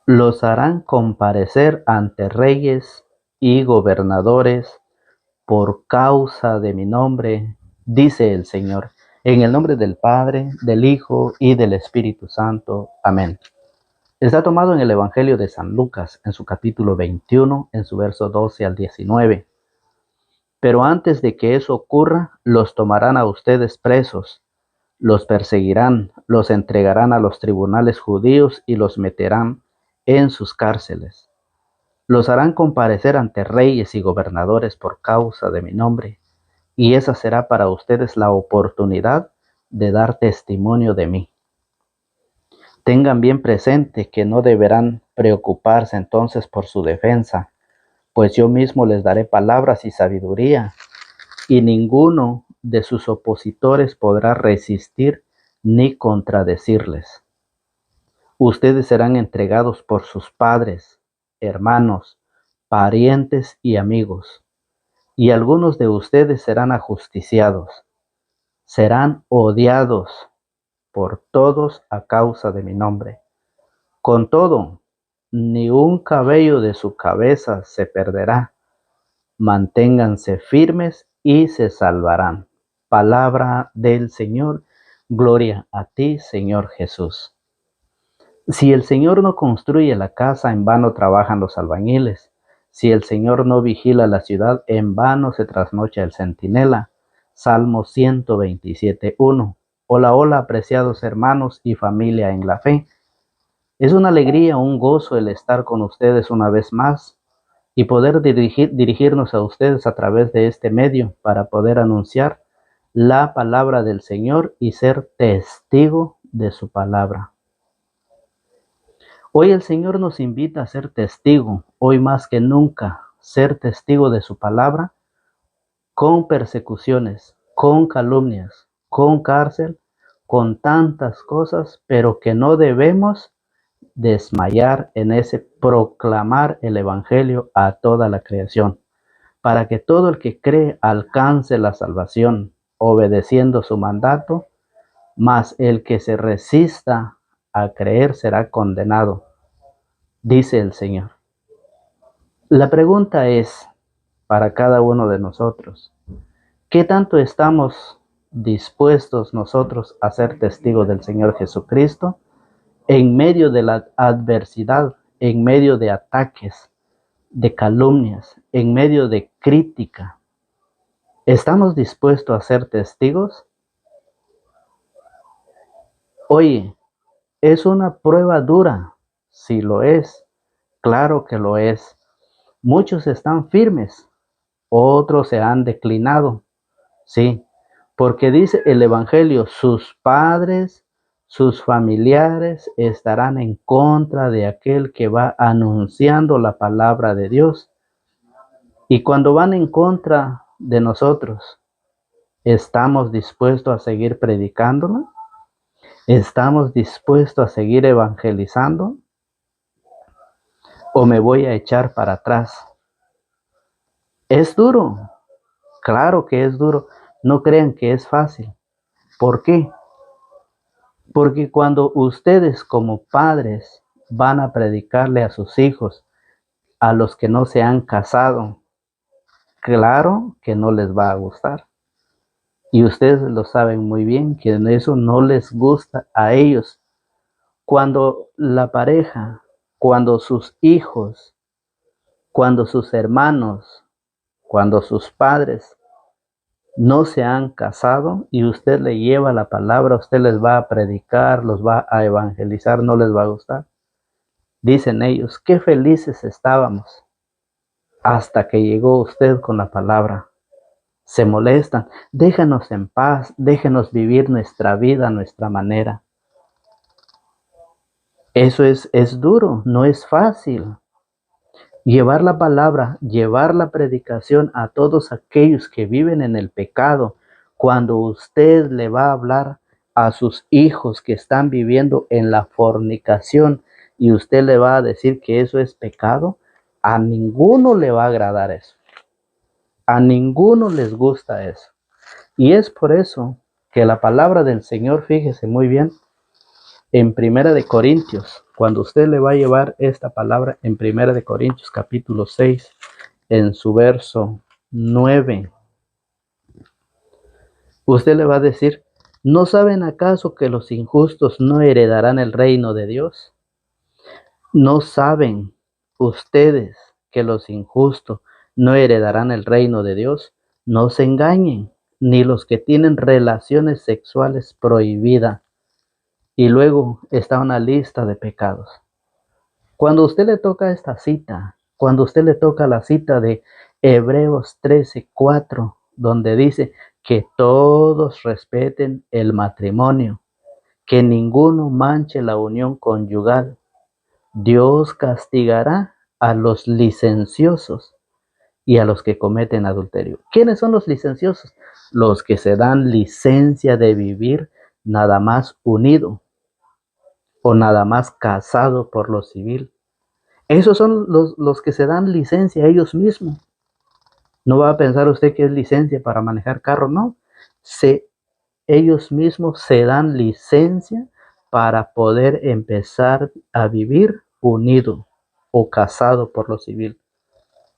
Los harán comparecer ante reyes y gobernadores por causa de mi nombre, dice el Señor. En el nombre del Padre, del Hijo y del Espíritu Santo. Amén. Está tomado en el Evangelio de San Lucas, en su capítulo 21, en su verso 12 al 19. Pero antes de que eso ocurra, los tomarán a ustedes presos, los perseguirán, los entregarán a los tribunales judíos y los meterán en sus cárceles. Los harán comparecer ante reyes y gobernadores por causa de mi nombre, y esa será para ustedes la oportunidad de dar testimonio de mí. Tengan bien presente que no deberán preocuparse entonces por su defensa, pues yo mismo les daré palabras y sabiduría, y ninguno de sus opositores podrá resistir ni contradecirles. Ustedes serán entregados por sus padres, hermanos, parientes y amigos, y algunos de ustedes serán ajusticiados, serán odiados por todos a causa de mi nombre. Con todo, ni un cabello de su cabeza se perderá. Manténganse firmes y se salvarán. Palabra del Señor. Gloria a ti, Señor Jesús. Si el Señor no construye la casa, en vano trabajan los albañiles. Si el Señor no vigila la ciudad, en vano se trasnocha el centinela. Salmo 127:1. Hola, hola, apreciados hermanos y familia en la fe. Es una alegría, un gozo el estar con ustedes una vez más y poder dirigirnos a ustedes a través de este medio para poder anunciar la palabra del Señor y ser testigo de su palabra. Hoy el Señor nos invita a ser testigo, hoy más que nunca, ser testigo de su palabra con persecuciones, con calumnias, con cárcel, con tantas cosas, pero que no debemos desmayar en ese proclamar el Evangelio a toda la creación, para que todo el que cree alcance la salvación, obedeciendo su mandato, mas el que se resista a creer será condenado, dice el Señor. La pregunta es para cada uno de nosotros, ¿qué tanto estamos dispuestos nosotros a ser testigos del Señor Jesucristo en medio de la adversidad, en medio de ataques, de calumnias, en medio de crítica? ¿Estamos dispuestos a ser testigos? Oye, ¿es una prueba dura? Sí lo es, claro que lo es. Muchos están firmes, otros se han declinado, sí, porque dice el Evangelio, sus padres, sus familiares estarán en contra de aquel que va anunciando la palabra de Dios. Y cuando van en contra de nosotros, ¿estamos dispuestos a seguir predicándola? ¿Estamos dispuestos a seguir evangelizando? ¿O me voy a echar para atrás? Es duro, claro que es duro. No crean que es fácil. ¿Por qué? Porque cuando ustedes como padres van a predicarle a sus hijos, a los que no se han casado, claro que no les va a gustar. Y ustedes lo saben muy bien, que eso no les gusta a ellos. Cuando la pareja, cuando sus hijos, cuando sus hermanos, cuando sus padres no se han casado y usted le lleva la palabra, usted les va a predicar, los va a evangelizar, no les va a gustar. Dicen ellos, qué felices estábamos hasta que llegó usted con la palabra. Se molestan, déjanos en paz, déjenos vivir nuestra vida a nuestra manera. Eso es duro, no es fácil. Llevar la palabra, llevar la predicación a todos aquellos que viven en el pecado, cuando usted le va a hablar a sus hijos que están viviendo en la fornicación y usted le va a decir que eso es pecado, a ninguno le va a agradar eso. A ninguno les gusta eso. Y es por eso que la palabra del Señor, fíjese muy bien, en 1 Corintios, cuando usted le va a llevar esta palabra en 1 Corintios capítulo 6, en su verso 9, usted le va a decir, ¿no saben acaso que los injustos no heredarán el reino de Dios? ¿No saben ustedes que los injustos no heredarán el reino de Dios? No se engañen, ni los que tienen relaciones sexuales prohibidas. Y luego está una lista de pecados. Cuando usted le toca esta cita, cuando usted le toca la cita de Hebreos 13:4, donde dice que todos respeten el matrimonio, que ninguno manche la unión conyugal, Dios castigará a los licenciosos y a los que cometen adulterio. ¿Quiénes son los licenciosos? Los que se dan licencia de vivir nada más unido o nada más casado por lo civil. Esos son los que se dan licencia a ellos mismos. No va a pensar usted que es licencia para manejar carro, no. Ellos mismos se dan licencia para poder empezar a vivir unido o casado por lo civil.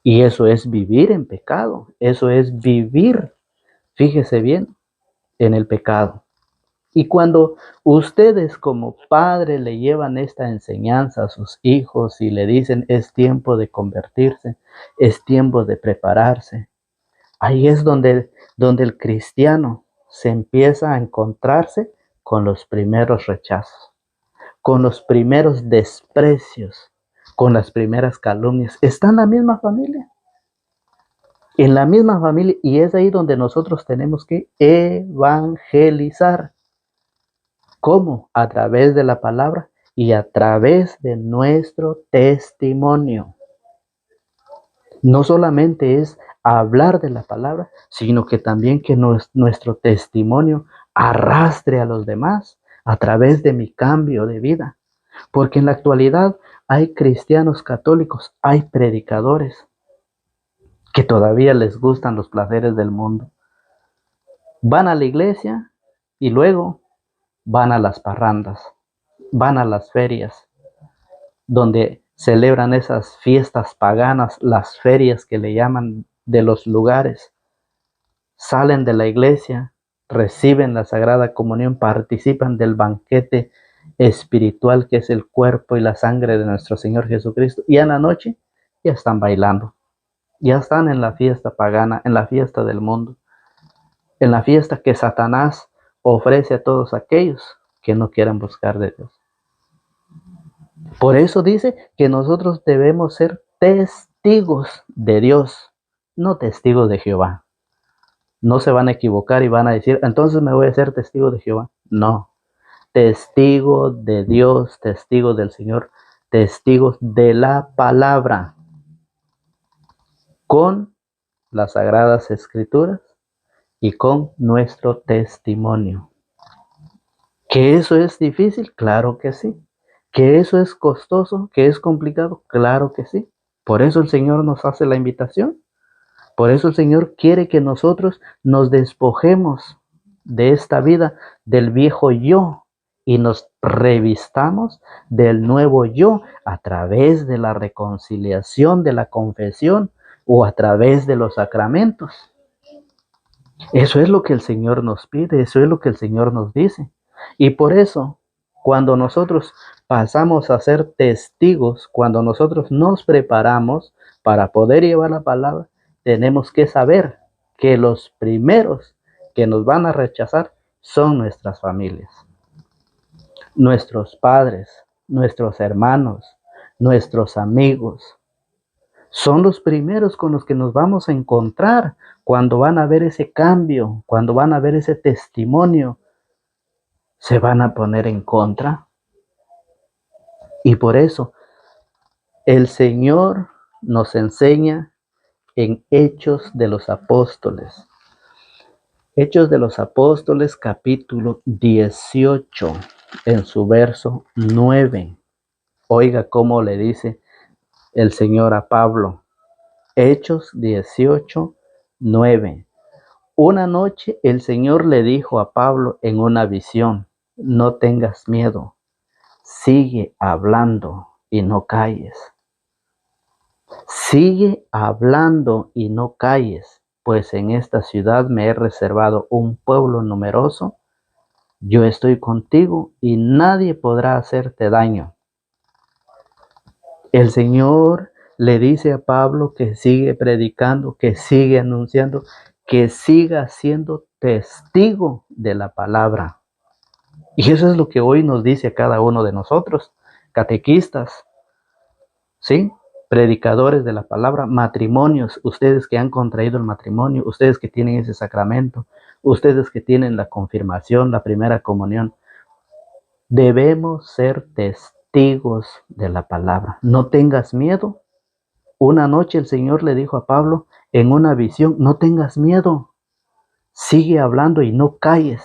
Y eso es vivir en pecado. Eso es vivir, fíjese bien, en el pecado. Y cuando ustedes como padres le llevan esta enseñanza a sus hijos y le dicen es tiempo de convertirse, es tiempo de prepararse, ahí es donde el cristiano se empieza a encontrarse con los primeros rechazos, con los primeros desprecios, con las primeras calumnias. Está en la misma familia. En la misma familia, y es ahí donde nosotros tenemos que evangelizar. ¿Cómo? A través de la palabra y a través de nuestro testimonio. No solamente es hablar de la palabra, sino que también que nuestro testimonio arrastre a los demás a través de mi cambio de vida. Porque en la actualidad hay cristianos católicos, hay predicadores que todavía les gustan los placeres del mundo. Van a la iglesia y luego van a las parrandas, van a las ferias, donde celebran esas fiestas paganas, las ferias que le llaman de los lugares. Salen de la iglesia, reciben la Sagrada Comunión, participan del banquete espiritual que es el cuerpo y la sangre de nuestro Señor Jesucristo. Y en la noche ya están bailando, ya están en la fiesta pagana, en la fiesta del mundo, en la fiesta que Satanás ofrece a todos aquellos que no quieran buscar de Dios. Por eso dice que nosotros debemos ser testigos de Dios, no testigos de Jehová. No se van a equivocar y van a decir, entonces me voy a ser testigo de Jehová. No, testigo de Dios, testigo del Señor, testigos de la palabra, con las Sagradas Escrituras y con nuestro testimonio. ¿Que eso es difícil? Claro que sí. ¿Que eso es costoso? ¿Que es complicado? Claro que sí. Por eso el Señor nos hace la invitación. Por eso el Señor quiere que nosotros nos despojemos de esta vida, del viejo yo, y nos revistamos del nuevo yo a través de la reconciliación, de la confesión o a través de los sacramentos. Eso es lo que el Señor nos pide, eso es lo que el Señor nos dice. Y por eso, cuando nosotros pasamos a ser testigos, cuando nosotros nos preparamos para poder llevar la palabra, tenemos que saber que los primeros que nos van a rechazar son nuestras familias, nuestros padres, nuestros hermanos, nuestros amigos. Son los primeros con los que nos vamos a encontrar cuando van a ver ese cambio, cuando van a ver ese testimonio. Se van a poner en contra. Y por eso el Señor nos enseña en Hechos de los Apóstoles. Hechos de los Apóstoles capítulo 18, en su verso 9. Oiga cómo le dice el Señor a Pablo. Hechos 18, 9. Una noche el Señor le dijo a Pablo en una visión, no tengas miedo, sigue hablando y no calles. Sigue hablando y no calles, pues en esta ciudad me he reservado un pueblo numeroso. Yo estoy contigo y nadie podrá hacerte daño. El Señor le dice a Pablo que sigue predicando, que sigue anunciando, que siga siendo testigo de la palabra. Y eso es lo que hoy nos dice a cada uno de nosotros, catequistas, ¿sí? Predicadores de la palabra, matrimonios, ustedes que han contraído el matrimonio, ustedes que tienen ese sacramento, ustedes que tienen la confirmación, la primera comunión. Debemos ser testigos de la palabra. No tengas miedo. Una noche el Señor le dijo a Pablo en una visión, no tengas miedo, sigue hablando y no calles.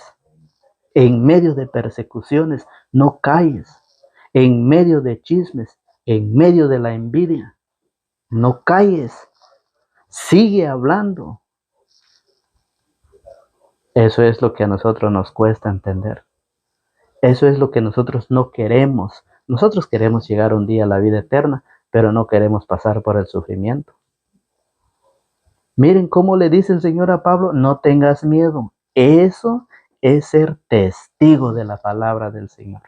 En medio de persecuciones, no calles. En medio de chismes, en medio de la envidia, no calles. Sigue hablando. Eso es lo que a nosotros nos cuesta entender. Eso es lo que nosotros no queremos. Nosotros queremos llegar un día a la vida eterna, pero no queremos pasar por el sufrimiento. Miren cómo le dice el Señor a Pablo, no tengas miedo. Eso es ser testigo de la palabra del Señor.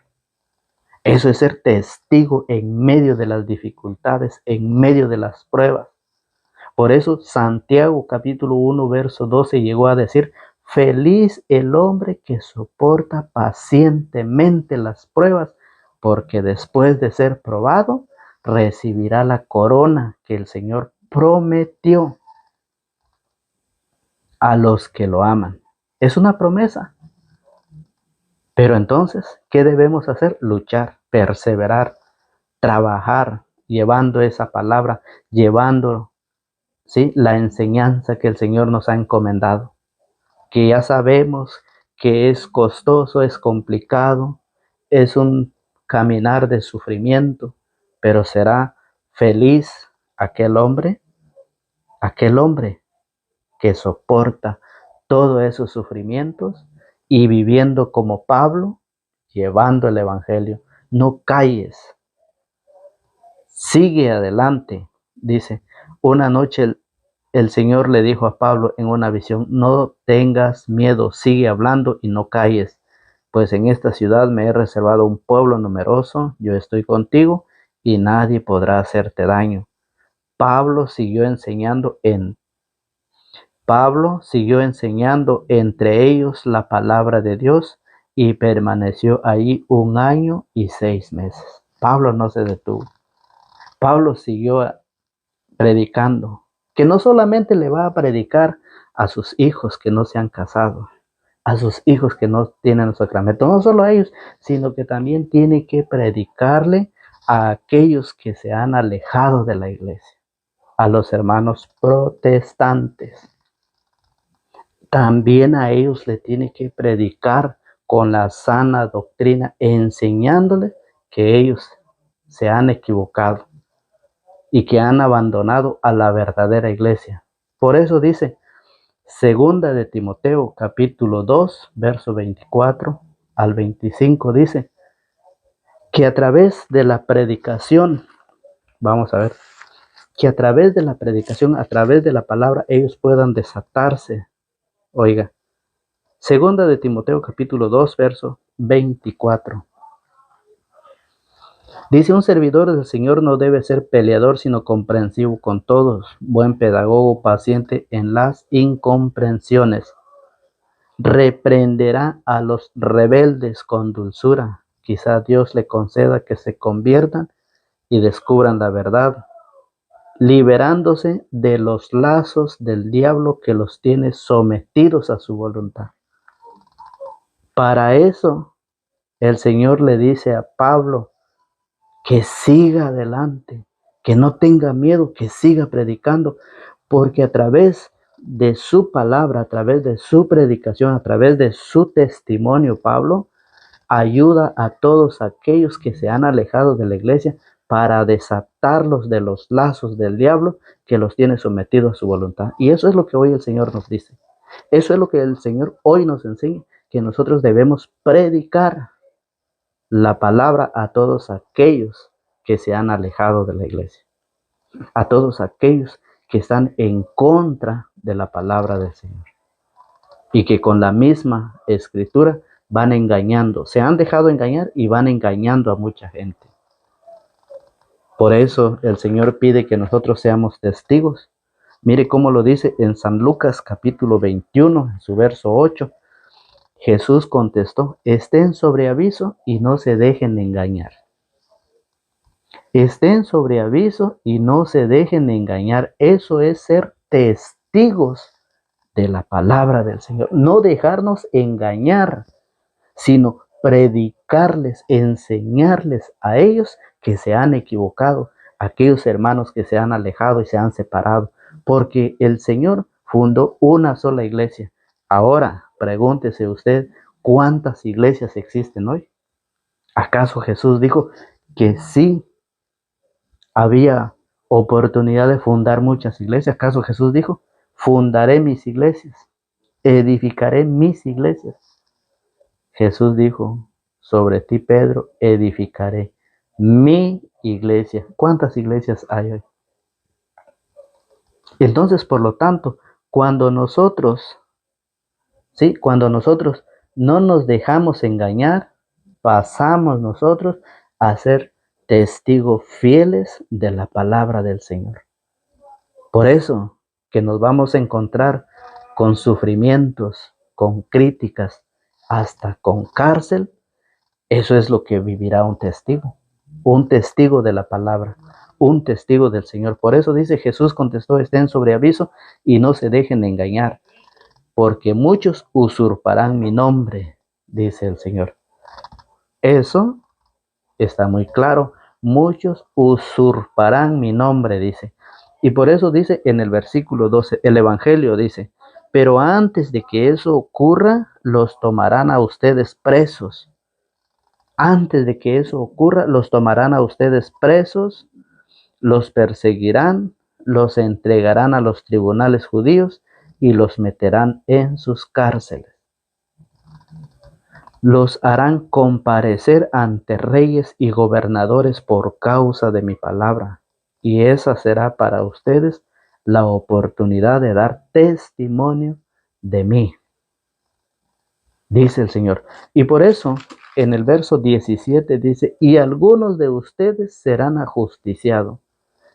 Eso es ser testigo en medio de las dificultades, en medio de las pruebas. Por eso Santiago capítulo 1 verso 12 llegó a decir, feliz el hombre que soporta pacientemente las pruebas, porque después de ser probado, recibirá la corona que el Señor prometió a los que lo aman. Es una promesa. Pero entonces, ¿qué debemos hacer? Luchar, perseverar, trabajar, llevando esa palabra, llevando, ¿sí?, la enseñanza que el Señor nos ha encomendado. Que ya sabemos que es costoso, es complicado, es un caminar de sufrimiento, pero será feliz aquel hombre que soporta todos esos sufrimientos y viviendo como Pablo, llevando el Evangelio. No calles, sigue adelante. Dice, una noche el Señor le dijo a Pablo en una visión, no tengas miedo, sigue hablando y no calles, pues en esta ciudad me he reservado un pueblo numeroso, yo estoy contigo y nadie podrá hacerte daño. Pablo siguió enseñando entre ellos la palabra de Dios y permaneció allí 1 año y 6 meses. Pablo no se detuvo. Pablo siguió predicando, que no solamente le va a predicar a sus hijos que no se han casado, a sus hijos que no tienen el sacramento, no solo a ellos, sino que también tiene que predicarle a aquellos que se han alejado de la iglesia, a los hermanos protestantes. También a ellos le tiene que predicar con la sana doctrina, enseñándoles que ellos se han equivocado y que han abandonado a la verdadera iglesia. Por eso dice, segunda de Timoteo, capítulo 2, verso 24 al 25, dice que a través de la predicación, vamos a ver, que a través de la predicación, a través de la palabra, ellos puedan desatarse. Oiga, segunda de Timoteo capítulo 2, verso 24. Dice, un servidor del Señor no debe ser peleador, sino comprensivo con todos, buen pedagogo, paciente en las incomprensiones. Reprenderá a los rebeldes con dulzura. Quizá Dios le conceda que se conviertan y descubran la verdad, liberándose de los lazos del diablo que los tiene sometidos a su voluntad. Para eso, el Señor le dice a Pablo que siga adelante, que no tenga miedo, que siga predicando, porque a través de su palabra, a través de su predicación, a través de su testimonio, Pablo ayuda a todos aquellos que se han alejado de la iglesia para desatarlos de los lazos del diablo que los tiene sometidos a su voluntad. Y eso es lo que hoy el Señor nos dice. Eso es lo que el Señor hoy nos enseña, que nosotros debemos predicar. la palabra a todos aquellos que se han alejado de la iglesia, a todos aquellos que están en contra de la palabra del Señor y que con la misma escritura van engañando, se han dejado engañar y van engañando a mucha gente. Por eso el Señor pide que nosotros seamos testigos. Mire cómo lo dice en San Lucas capítulo 21, en su verso 8. Jesús contestó: estén sobre aviso y no se dejen engañar. Estén sobre aviso y no se dejen engañar. Eso es ser testigos de la palabra del Señor. No dejarnos engañar, sino predicarles, enseñarles a ellos que se han equivocado, a aquellos hermanos que se han alejado y se han separado, porque el Señor fundó una sola iglesia. Ahora, pregúntese usted, ¿cuántas iglesias existen hoy? ¿Acaso Jesús dijo que sí había oportunidad de fundar muchas iglesias? ¿Acaso Jesús dijo: fundaré mis iglesias, edificaré mis iglesias? Jesús dijo: sobre ti, Pedro, edificaré mi iglesia. ¿Cuántas iglesias hay hoy? Entonces, por lo tanto, cuando nosotros no nos dejamos engañar, pasamos nosotros a ser testigos fieles de la palabra del Señor. Por eso que nos vamos a encontrar con sufrimientos, con críticas, hasta con cárcel. Eso es lo que vivirá un testigo de la palabra, un testigo del Señor. Por eso dice Jesús contestó: estén sobre aviso y no se dejen engañar, porque muchos usurparán mi nombre, dice el Señor. Eso está muy claro. Muchos usurparán mi nombre, dice. Y por eso dice en el versículo 12, el Evangelio dice: pero antes de que eso ocurra, los tomarán a ustedes presos. Antes de que eso ocurra, los tomarán a ustedes presos, los perseguirán, los entregarán a los tribunales judíos y los meterán en sus cárceles. Los harán comparecer ante reyes y gobernadores por causa de mi palabra, y esa será para ustedes la oportunidad de dar testimonio de mí, dice el Señor. Y por eso en el verso 17 dice: y algunos de ustedes serán ajusticiados,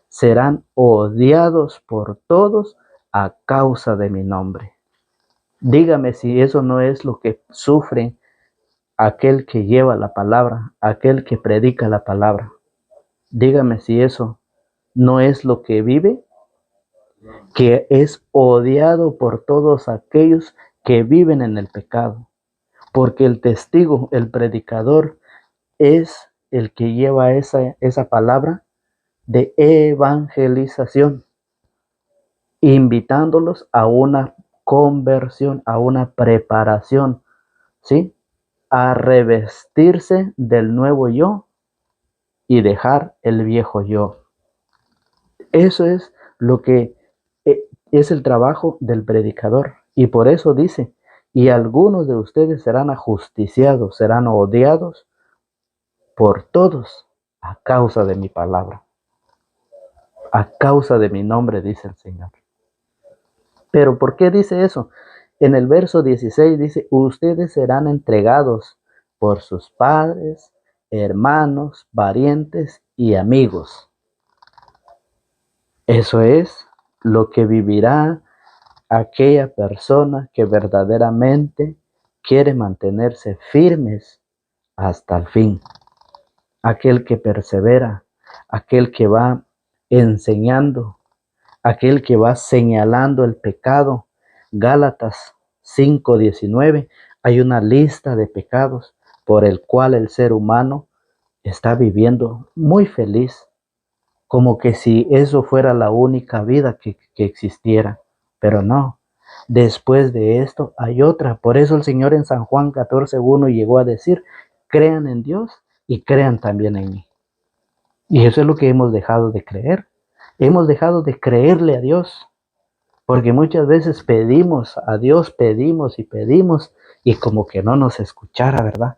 serán odiados por todos a causa de mi nombre. Dígame si eso no es lo que sufre aquel que lleva la palabra, aquel que predica la palabra. Dígame si eso no es lo que vive, que es odiado por todos aquellos que viven en el pecado. Porque el testigo, el predicador, es el que lleva esa palabra de evangelización, invitándolos a una conversión, a una preparación, ¿sí? A revestirse del nuevo yo y dejar el viejo yo. Eso es lo que es el trabajo del predicador. Y por eso dice: y algunos de ustedes serán ajusticiados, serán odiados por todos a causa de mi palabra, a causa de mi nombre, dice el Señor. Pero ¿por qué dice eso? En el verso 16 dice: ustedes serán entregados por sus padres, hermanos, parientes y amigos. Eso es lo que vivirá aquella persona que verdaderamente quiere mantenerse firmes hasta el fin. Aquel que persevera, aquel que va enseñando, aquel que va señalando el pecado. Gálatas 5:19, hay una lista de pecados por el cual el ser humano está viviendo muy feliz, como que si eso fuera la única vida que existiera. Pero no, después de esto hay otra. Por eso el Señor en San Juan 14:1 llegó a decir: crean en Dios y crean también en mí. Y eso es lo que hemos dejado de creer. Hemos dejado de creerle a Dios, porque muchas veces pedimos a Dios, pedimos y como que no nos escuchara, ¿verdad?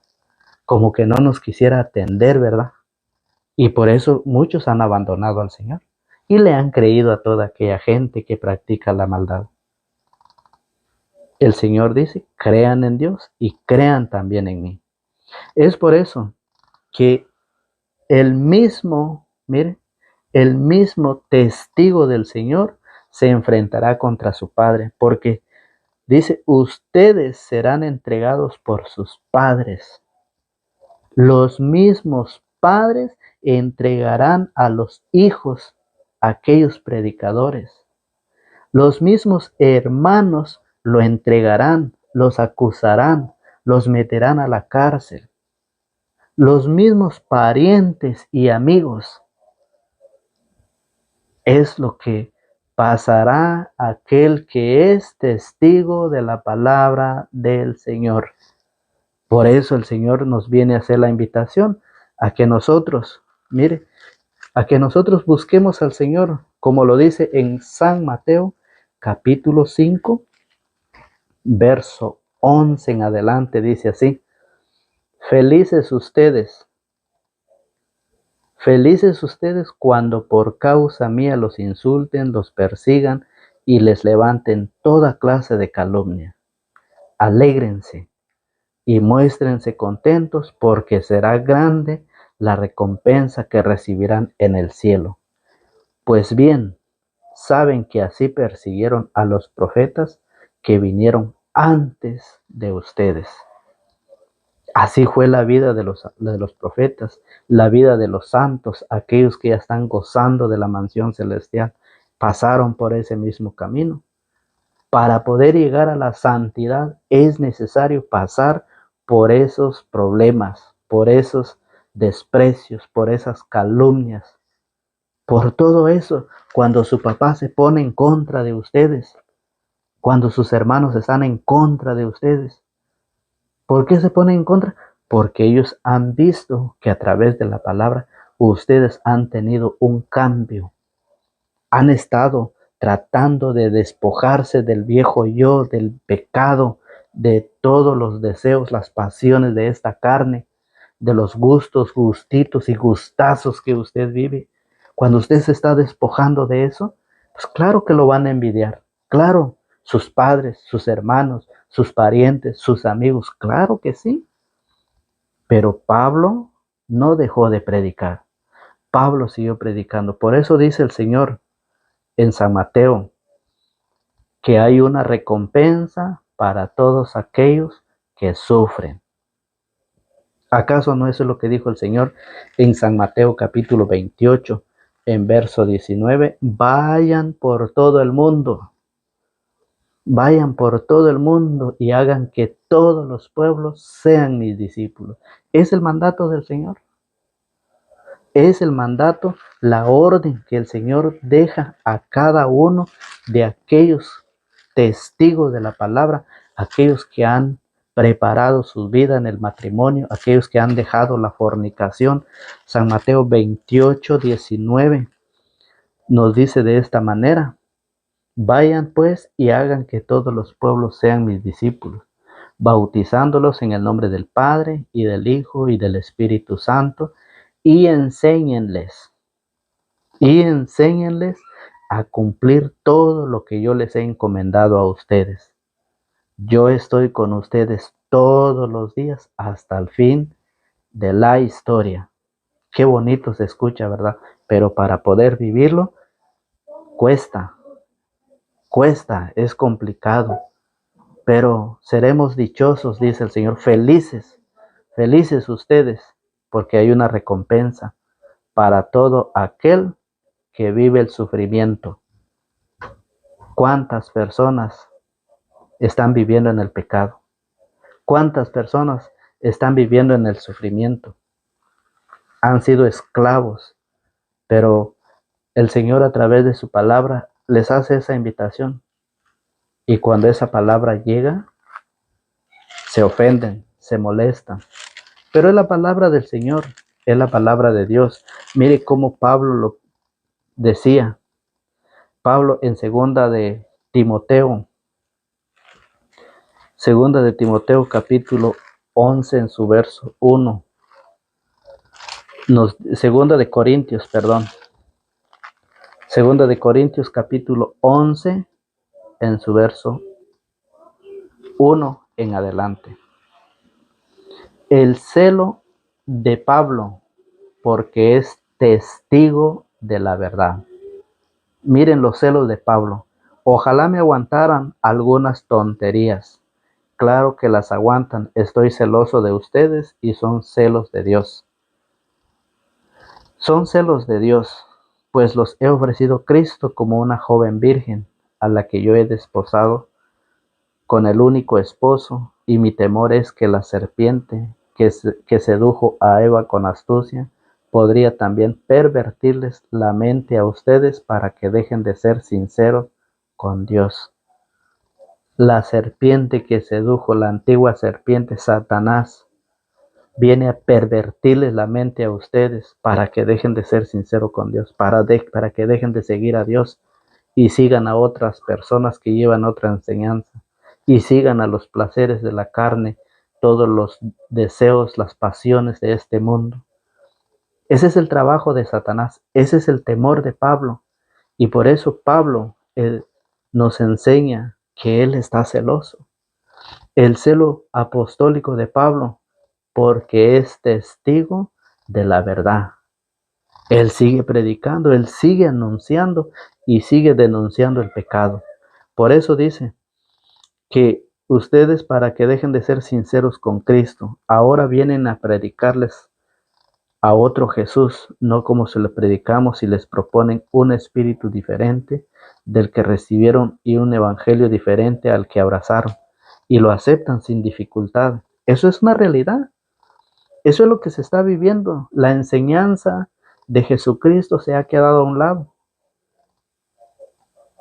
como que no nos quisiera atender, ¿verdad? Y por eso muchos han abandonado al Señor y le han creído a toda aquella gente que practica la maldad. El Señor dice, crean en Dios y crean también en mí. Es por eso que el mismo, mire, el mismo testigo del Señor se enfrentará contra su Padre, porque dice, ustedes serán entregados por sus padres. Los mismos padres entregarán a los hijos, aquellos predicadores. Los mismos hermanos lo entregarán, los acusarán, los meterán a la cárcel. Los mismos parientes y amigos. Es lo que pasará a aquel que es testigo de la palabra del Señor. Por eso el Señor nos viene a hacer la invitación a que nosotros, mire, a que nosotros busquemos al Señor, como lo dice en San Mateo, capítulo 5, verso 11 en adelante, dice así: Felices ustedes cuando por causa mía los insulten, los persigan y les levanten toda clase de calumnia. Alégrense y muéstrense contentos, porque será grande la recompensa que recibirán en el cielo. Pues bien, saben que así persiguieron a los profetas que vinieron antes de ustedes. Así fue la vida de los profetas, la vida de los santos, aquellos que ya están gozando de la mansión celestial, pasaron por ese mismo camino. Para poder llegar a la santidad es necesario pasar por esos problemas, por esos desprecios, por esas calumnias, por todo eso. Cuando su papá se pone en contra de ustedes, cuando sus hermanos están en contra de ustedes, ¿por qué se ponen en contra? Porque ellos han visto que a través de la palabra ustedes han tenido un cambio. Han estado tratando de despojarse del viejo yo, del pecado, de todos los deseos, las pasiones de esta carne, de los gustos, gustitos y gustazos que usted vive. Cuando usted se está despojando de eso, pues claro que lo van a envidiar. Claro, sus padres, sus hermanos, sus parientes, sus amigos, claro que sí. Pero Pablo no dejó de predicar. Pablo siguió predicando. Por eso dice el Señor en San Mateo que hay una recompensa para todos aquellos que sufren. ¿Acaso no eso es lo que dijo el Señor en San Mateo capítulo 28, en verso 19? Vayan por todo el mundo. Vayan por todo el mundo y hagan que todos los pueblos sean mis discípulos. Es el mandato del Señor. Es el mandato, la orden que el Señor deja a cada uno de aquellos testigos de la palabra, aquellos que han preparado su vida en el matrimonio, aquellos que han dejado la fornicación. San Mateo 28, 19 nos dice de esta manera: Vayan pues y hagan que todos los pueblos sean mis discípulos, bautizándolos en el nombre del Padre y del Hijo y del Espíritu Santo, y enséñenles a cumplir todo lo que yo les he encomendado a ustedes. Yo estoy con ustedes todos los días hasta el fin de la historia. Qué bonito se escucha, ¿verdad? Pero para poder vivirlo, cuesta, es complicado. Pero seremos dichosos, dice el Señor, felices ustedes, porque hay una recompensa para todo aquel que vive el sufrimiento. ¿Cuántas personas están viviendo en el pecado? ¿Cuántas personas están viviendo en el sufrimiento? Han sido esclavos, pero el Señor a través de su palabra les hace esa invitación. Y cuando esa palabra llega, se ofenden, se molestan. Pero es la palabra del Señor, es la palabra de Dios. Mire cómo Pablo lo decía. Pablo en segunda de Timoteo capítulo 11 en su verso 1. Segunda de Corintios, perdón. Segunda de Corintios capítulo 11 en su verso 1 en adelante. El celo de Pablo, porque es testigo de la verdad. Miren los celos de Pablo. Ojalá me aguantaran algunas tonterías. Claro que las aguantan. Estoy celoso de ustedes y son celos de Dios. Son celos de Dios, pues los he ofrecido Cristo como una joven virgen, a la que yo he desposado con el único esposo, y mi temor es que la serpiente que sedujo a Eva con astucia podría también pervertirles la mente a ustedes para que dejen de ser sinceros con Dios. La serpiente que sedujo, la antigua serpiente, Satanás, viene a pervertirles la mente a ustedes para que dejen de ser sinceros con Dios, para que dejen de seguir a Dios y sigan a otras personas que llevan otra enseñanza y sigan a los placeres de la carne, todos los deseos, las pasiones de este mundo. Ese es el trabajo de Satanás, ese es el temor de Pablo, y por eso Pablo nos enseña que él está celoso. El celo apostólico de Pablo, porque es testigo de la verdad. Él sigue predicando, él sigue anunciando y sigue denunciando el pecado. Por eso dice que ustedes, para que dejen de ser sinceros con Cristo, ahora vienen a predicarles a otro Jesús, no como se lo predicamos, y les proponen un espíritu diferente del que recibieron y un evangelio diferente al que abrazaron, y lo aceptan sin dificultad. Eso es una realidad. Eso es lo que se está viviendo. La enseñanza de Jesucristo se ha quedado a un lado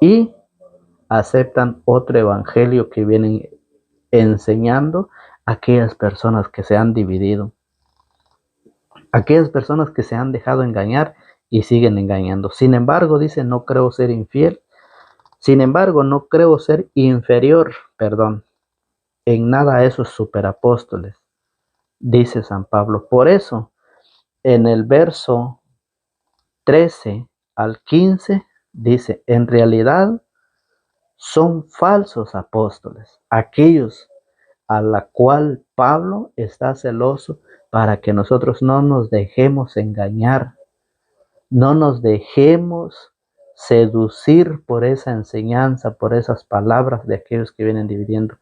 y aceptan otro evangelio que vienen enseñando a aquellas personas que se han dividido, aquellas personas que se han dejado engañar y siguen engañando. Sin embargo, dice, no creo ser infiel. Sin embargo, no creo ser inferior, en nada a esos superapóstoles, dice San Pablo. Por eso, en el verso 13 al 15, dice, en realidad son falsos apóstoles, aquellos a la cual Pablo está celoso para que nosotros no nos dejemos engañar, no nos dejemos seducir por esa enseñanza, por esas palabras de aquellos que vienen dividiendo.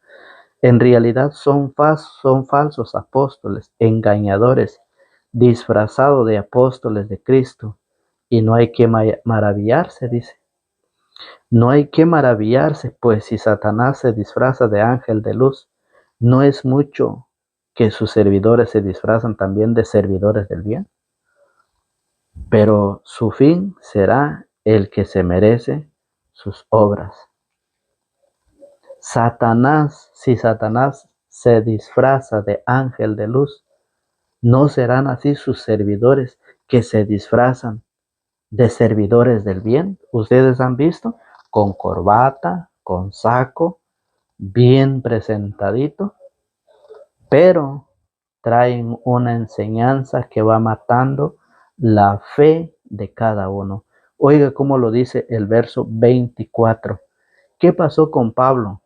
En realidad son falsos apóstoles, engañadores, disfrazados de apóstoles de Cristo. Y no hay que maravillarse, dice. No hay que maravillarse, pues si Satanás se disfraza de ángel de luz, no es mucho que sus servidores se disfrazan también de servidores del bien. Pero su fin será el que se merece sus obras. Si Satanás se disfraza de ángel de luz, ¿no serán así sus servidores que se disfrazan de servidores del bien? Ustedes han visto, con corbata, con saco, bien presentadito, pero traen una enseñanza que va matando la fe de cada uno. Oiga cómo lo dice el verso 24. ¿Qué pasó con Pablo?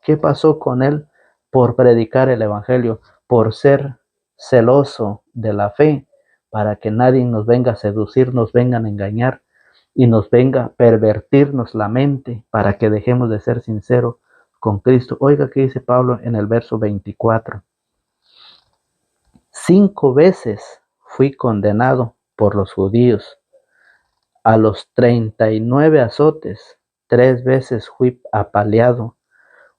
¿Qué pasó con él por predicar el evangelio, por ser celoso de la fe, para que nadie nos venga a seducir, nos vengan a engañar y nos venga a pervertirnos la mente para que dejemos de ser sinceros con Cristo? Oiga qué dice Pablo en el verso 24. 5 veces fui condenado por los judíos a los 39 azotes. 3 veces fui apaleado.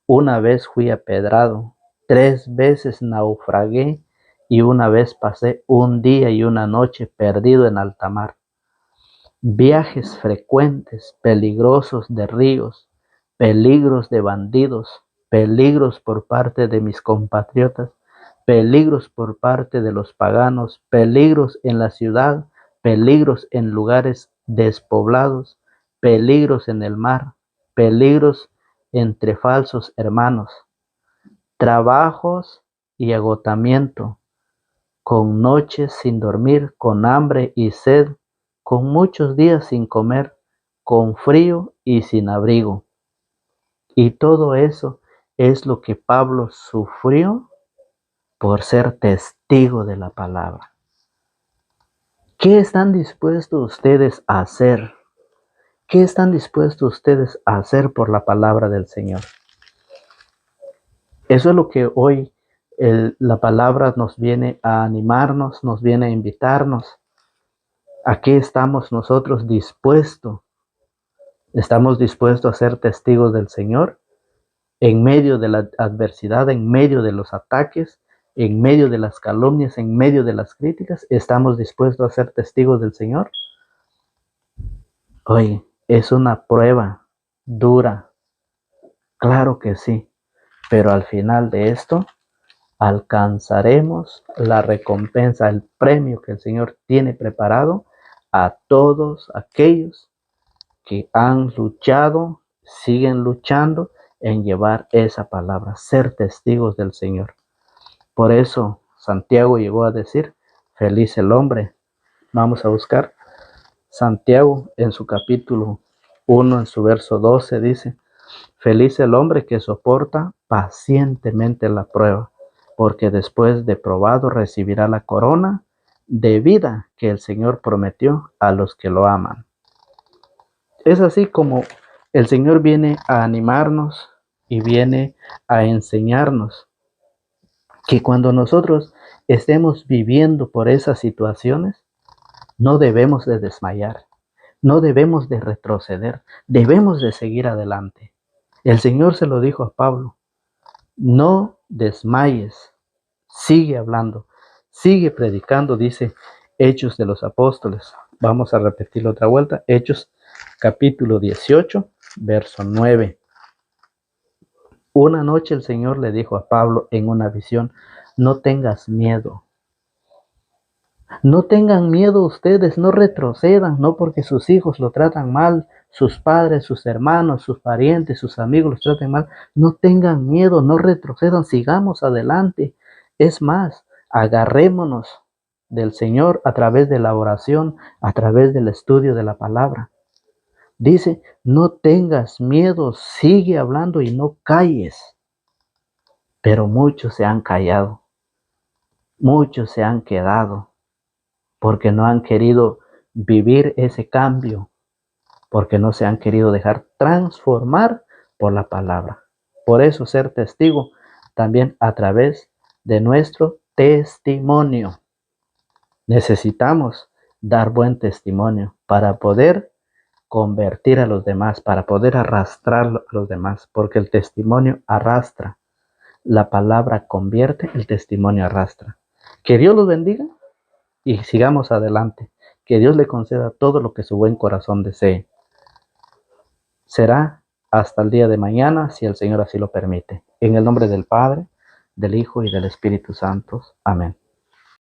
Una vez fui apedrado, 3 veces naufragué y una vez pasé un día y una noche perdido en alta mar. Viajes frecuentes, peligrosos de ríos, peligros de bandidos, peligros por parte de mis compatriotas, peligros por parte de los paganos, peligros en la ciudad, peligros en lugares despoblados, peligros en el mar, peligros entre falsos hermanos, trabajos y agotamiento, con noches sin dormir, con hambre y sed, con muchos días sin comer, con frío y sin abrigo. Y todo eso es lo que Pablo sufrió por ser testigo de la palabra. ¿Qué están dispuestos ustedes a hacer? ¿Qué están dispuestos ustedes a hacer por la palabra del Señor? Eso es lo que hoy la palabra nos viene a animarnos, nos viene a invitarnos. ¿A qué estamos nosotros dispuestos? ¿Estamos dispuestos a ser testigos del Señor en medio de la adversidad, en medio de los ataques, en medio de las calumnias, en medio de las críticas? ¿Estamos dispuestos a ser testigos del Señor? Oye, es una prueba dura, claro que sí, pero al final de esto alcanzaremos la recompensa, el premio que el Señor tiene preparado a todos aquellos que han luchado, siguen luchando en llevar esa palabra, ser testigos del Señor. Por eso Santiago llegó a decir, feliz el hombre. Vamos a buscar Santiago en su capítulo 1, en su verso 12, dice, feliz el hombre que soporta pacientemente la prueba, porque después de probado recibirá la corona de vida que el Señor prometió a los que lo aman. Es así como el Señor viene a animarnos y viene a enseñarnos que cuando nosotros estemos viviendo por esas situaciones, no debemos de desmayar, no debemos de retroceder, debemos de seguir adelante. El Señor se lo dijo a Pablo, no desmayes, sigue hablando, sigue predicando, dice Hechos de los Apóstoles. Vamos a repetirlo otra vuelta, Hechos capítulo 18, verso 9. Una noche el Señor le dijo a Pablo en una visión, no tengas miedo. No tengan miedo ustedes, no retrocedan, no porque sus hijos lo tratan mal, sus padres, sus hermanos, sus parientes, sus amigos los traten mal. No tengan miedo, no retrocedan, sigamos adelante. Es más, agarrémonos del Señor a través de la oración, a través del estudio de la palabra. Dice, no tengas miedo, sigue hablando y no calles. Pero muchos se han callado, muchos se han quedado, porque no han querido vivir ese cambio, porque no se han querido dejar transformar por la palabra. Por eso ser testigo también a través de nuestro testimonio. Necesitamos dar buen testimonio para poder convertir a los demás, para poder arrastrar a los demás, porque el testimonio arrastra. La palabra convierte, el testimonio arrastra. Que Dios los bendiga y sigamos adelante. Que Dios le conceda todo lo que su buen corazón desee. Será hasta el día de mañana, si el Señor así lo permite. En el nombre del Padre, del Hijo y del Espíritu Santo. Amén.